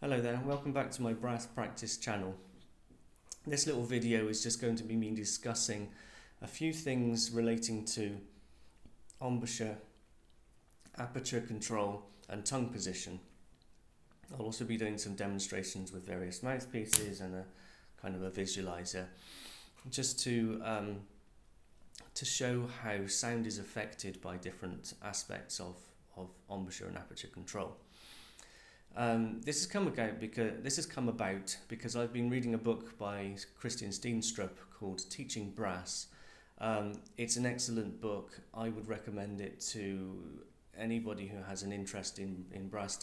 Hello there, welcome back to my brass practice channel. This little video is just going to be me discussing a few things relating to embouchure, aperture control and tongue position. I'll also be doing some demonstrations with various mouthpieces and a kind of a visualizer just to show how sound is affected by different aspects of embouchure and aperture control. This has come about because I've been reading a book by Christian Steenstrup called Teaching Brass. It's an excellent book. I would recommend it to anybody who has an interest in brass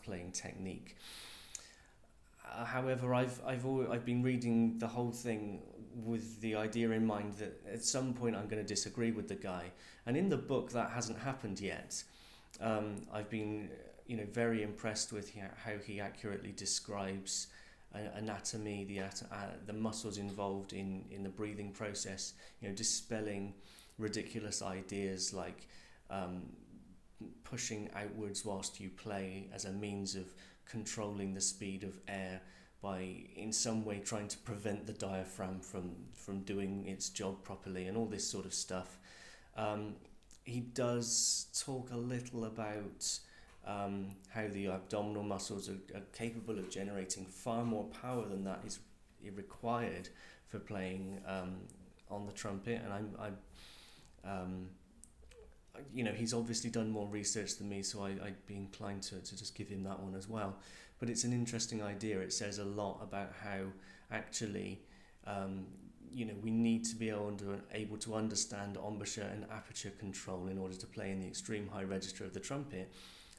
playing technique. However, I've been reading the whole thing with the idea in mind that at some point I'm going to disagree with the guy, and in the book that hasn't happened yet. I've been very impressed with how he accurately describes anatomy, the muscles involved in the breathing process, dispelling ridiculous ideas like pushing outwards whilst you play as a means of controlling the speed of air by in some way trying to prevent the diaphragm from doing its job properly, and all this sort of stuff. He does talk a little about how the abdominal muscles are capable of generating far more power than that is required for playing on the trumpet, and he's obviously done more research than me, so I'd be inclined to just give him that one as well. But it's an interesting idea. It says a lot about how actually we need to be able to understand embouchure and aperture control in order to play in the extreme high register of the trumpet.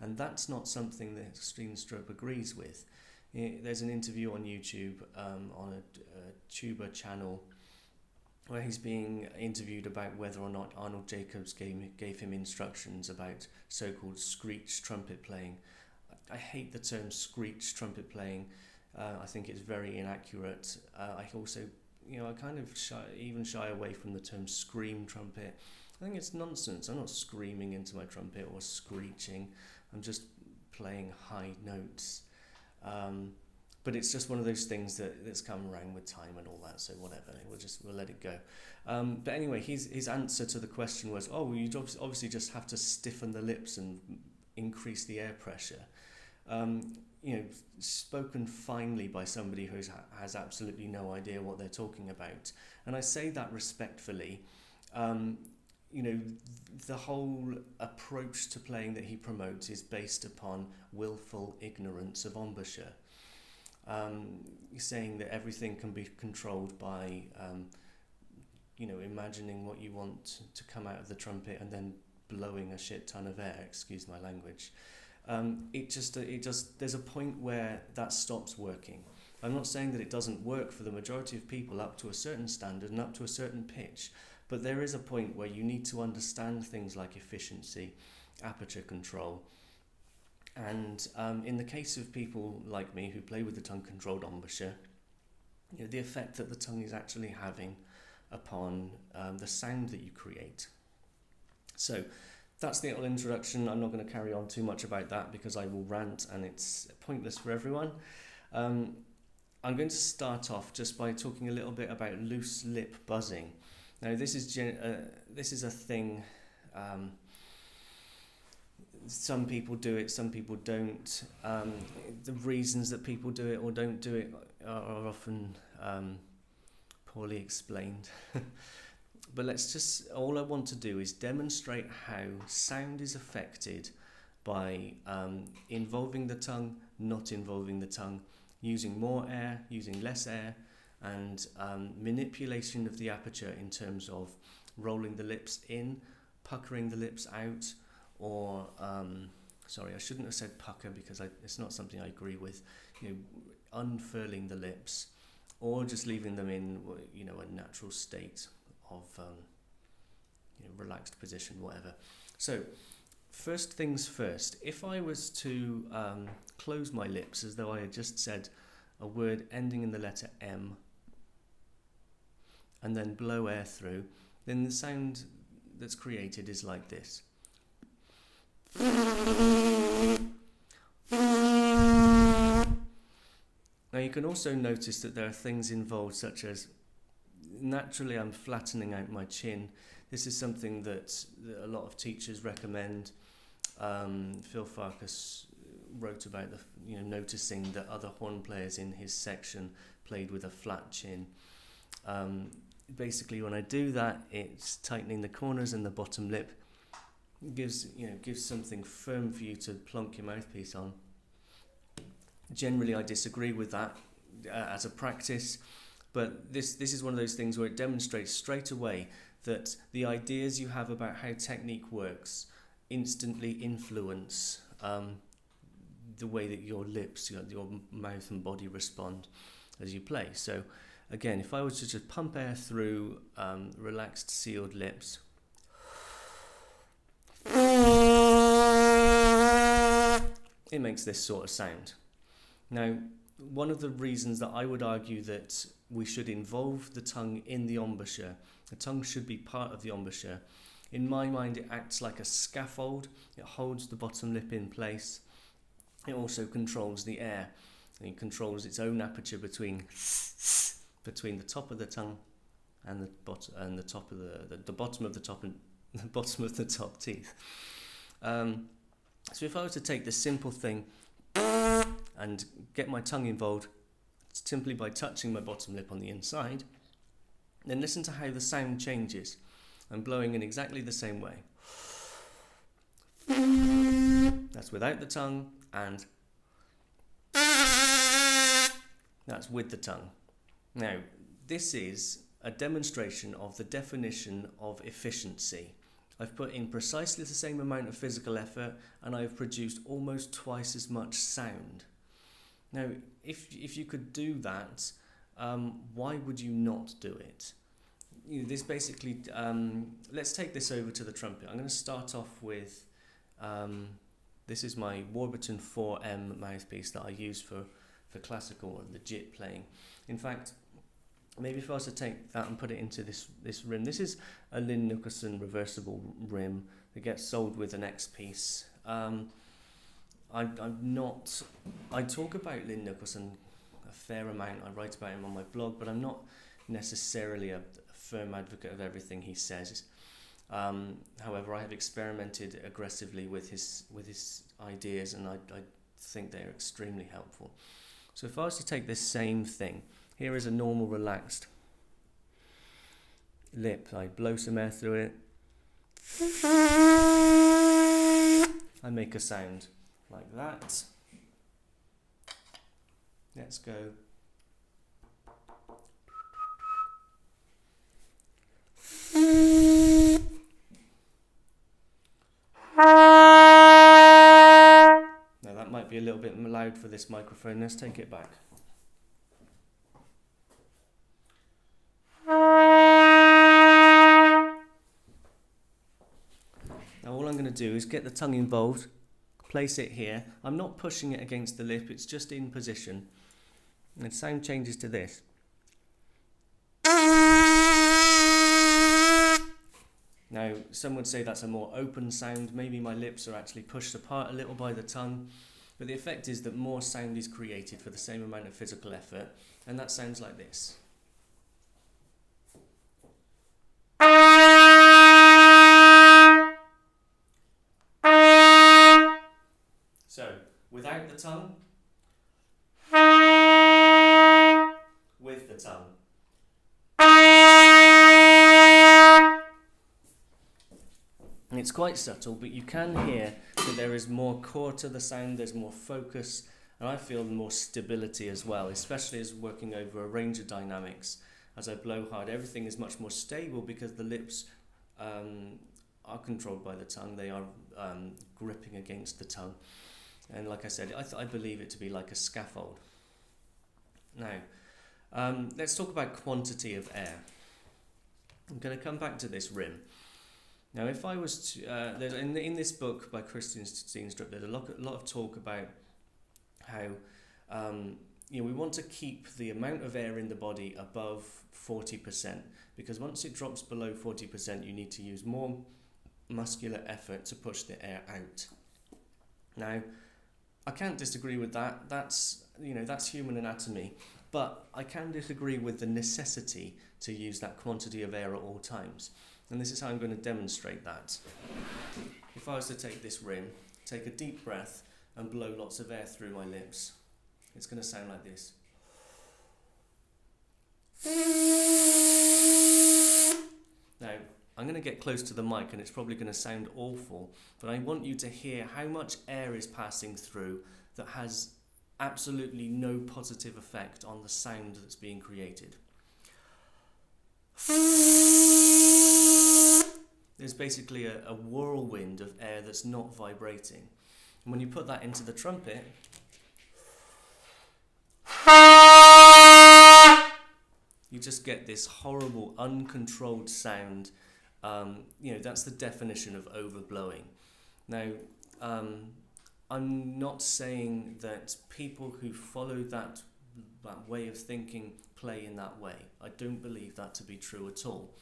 And that's not something that Steenstrup agrees with. There's an interview on YouTube on a tuba channel where he's being interviewed about whether or not Arnold Jacobs gave him instructions about so-called screech trumpet playing. I hate the term screech trumpet playing. I think it's very inaccurate. I also, I kind of shy away from the term scream trumpet. I think it's nonsense. I'm not screaming into my trumpet or screeching. I'm just playing high notes. But it's just one of those things that's come around with time and all that, so whatever, we'll let it go. But anyway, his answer to the question was, you'd obviously just have to stiffen the lips and increase the air pressure. Spoken finely by somebody who has absolutely no idea what they're talking about. And I say that respectfully. The whole approach to playing that he promotes is based upon willful ignorance of embouchure. Saying that everything can be controlled by, imagining what you want to come out of the trumpet and then blowing a shit ton of air. Excuse my language. There's a point where that stops working. I'm not saying that it doesn't work for the majority of people up to a certain standard and up to a certain pitch, but there is a point where you need to understand things like efficiency, aperture control, and in the case of people like me who play with the tongue-controlled embouchure, the effect that the tongue is actually having upon the sound that you create. So that's the little introduction. I'm not going to carry on too much about that because I will rant and it's pointless for everyone. I'm going to start off just by talking a little bit about loose lip buzzing. Now, this is a thing. Some people do it, some people don't. The reasons that people do it or don't do it are often poorly explained. But all I want to do is demonstrate how sound is affected by involving the tongue, not involving the tongue, using more air, using less air, and manipulation of the aperture in terms of rolling the lips in, puckering the lips out, or I shouldn't have said pucker because it's not something I agree with. Unfurling the lips, or just leaving them in a natural state of relaxed position, whatever. So first things first, if I was to close my lips as though I had just said a word ending in the letter M and then blow air through, then the sound that's created is like this. can also notice that there are things involved such as, naturally I'm flattening out my chin. This is something that a lot of teachers recommend. Phil Farkas wrote about noticing that other horn players in his section played with a flat chin. Basically, when I do that, it's tightening the corners and the bottom lip. It gives something firm for you to plonk your mouthpiece on. Generally, I disagree with that as a practice, but this is one of those things where it demonstrates straight away that the ideas you have about how technique works instantly influence the way that your lips, your mouth and body respond as you play. So again, if I was to just pump air through relaxed, sealed lips, it makes this sort of sound. Now, one of the reasons that I would argue that we should involve the tongue in the embouchure, the tongue should be part of the embouchure. In my mind, it acts like a scaffold. It holds the bottom lip in place. It also controls the air. And it controls its own aperture between the top of the tongue and the bottom and the top of the bottom of the top and the bottom of the top teeth. So if I was to take this simple thing and get my tongue involved simply by touching my bottom lip on the inside, then listen to how the sound changes. I'm blowing in exactly the same way. That's without the tongue, and that's with the tongue. Now, this is a demonstration of the definition of efficiency. I've put in precisely the same amount of physical effort and I've produced almost twice as much sound. Now, if you could do that, why would you not do it? This basically, let's take this over to the trumpet. I'm going to start off with, this is my Warburton 4M mouthpiece that I use for classical or legit playing. In fact, maybe if I was to take that and put it into this rim, this is a Lynn Nicholson reversible rim that gets sold with an X piece. I talk about Lynn Nicholson a fair amount. I write about him on my blog, but I'm not necessarily a firm advocate of everything he says. However, I have experimented aggressively with his ideas, and I think they are extremely helpful. So if I was to take this same thing, here is a normal relaxed lip. I blow some air through it. I make a sound like that. Let's go. Now that might be a little bit loud for this microphone. Let's take it back. Now all I'm going to do is get the tongue involved, place it here. I'm not pushing it against the lip, it's just in position. And the sound changes to this. Now, some would say that's a more open sound. Maybe my lips are actually pushed apart a little by the tongue. But the effect is that more sound is created for the same amount of physical effort. And that sounds like this. So, without the tongue, with the tongue. And it's quite subtle, but you can hear that there is more core to the sound, there's more focus, and I feel more stability as well, especially as working over a range of dynamics. As I blow hard, everything is much more stable because the lips are controlled by the tongue, they are gripping against the tongue. And like I said, I believe it to be like a scaffold. Now, let's talk about quantity of air. I'm going to come back to this rim. Now, if I was to, in this book by Christian Steenstrup, there's a lot of talk about how we want to keep the amount of air in the body above 40%, because once it drops below 40%, you need to use more muscular effort to push the air out. Now, I can't disagree with that. That's, you know, that's human anatomy. But I can disagree with the necessity to use that quantity of air at all times. And this is how I'm going to demonstrate that. If I was to take this rim, take a deep breath and blow lots of air through my lips, it's going to sound like this. Now, I'm going to get close to the mic and it's probably going to sound awful, but I want you to hear how much air is passing through that has absolutely no positive effect on the sound that's being created. There's basically a whirlwind of air that's not vibrating. And when you put that into the trumpet, you just get this horrible, uncontrolled sound. You know, that's the definition of overblowing. Now, I'm not saying that people who follow that way of thinking play in that way. I don't believe that to be true at all.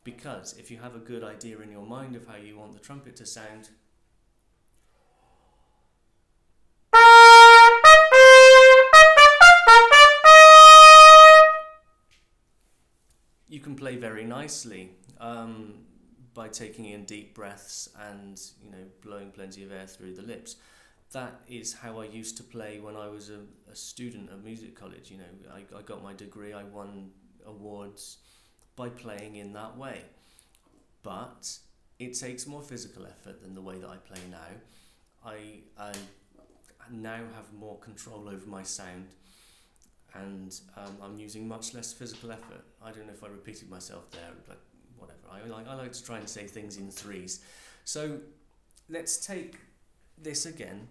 Because if you have a good idea in your mind of how you want the trumpet to sound, you can play very nicely by taking in deep breaths and, you know, blowing plenty of air through the lips. That is how I used to play when I was a student at music college. You know, I got my degree, I won awards by playing in that way. But it takes more physical effort than the way that I play now. I now have more control over my sound, and I'm using much less physical effort. I don't know if I repeated myself there, but whatever. I like to try and say things in threes. So let's take this again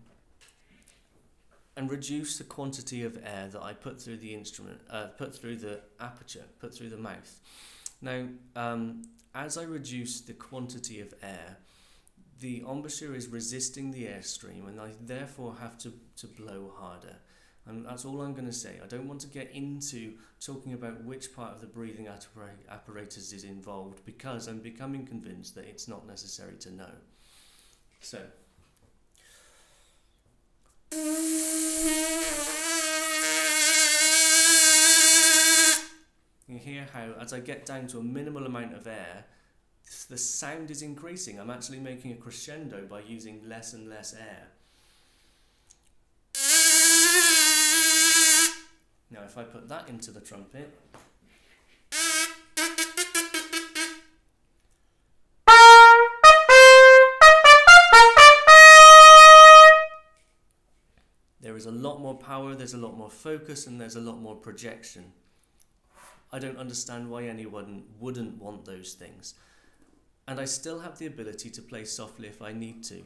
and reduce the quantity of air that I put through the instrument, put through the aperture, put through the mouth. Now, as I reduce the quantity of air, the embouchure is resisting the airstream, and I therefore have to blow harder. And that's all I'm going to say. I don't want to get into talking about which part of the breathing apparatus is involved, because I'm becoming convinced that it's not necessary to know. So, you hear how, as I get down to a minimal amount of air, the sound is increasing. I'm actually making a crescendo by using less and less air. Now, if I put that into the trumpet, there is a lot more power, there's a lot more focus, and there's a lot more projection. I don't understand why anyone wouldn't want those things. And I still have the ability to play softly if I need to.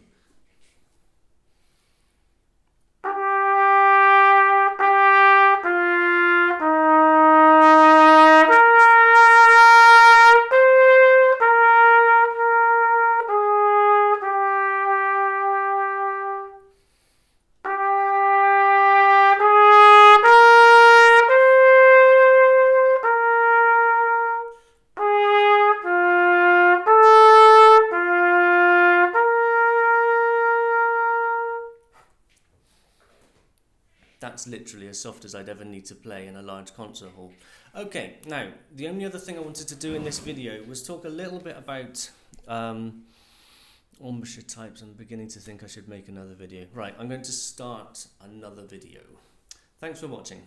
That's literally as soft as I'd ever need to play in a large concert hall. Okay, now, the only other thing I wanted to do in this video was talk a little bit about embouchure types. I'm beginning to think I should make another video. Right, I'm going to start another video. Thanks for watching.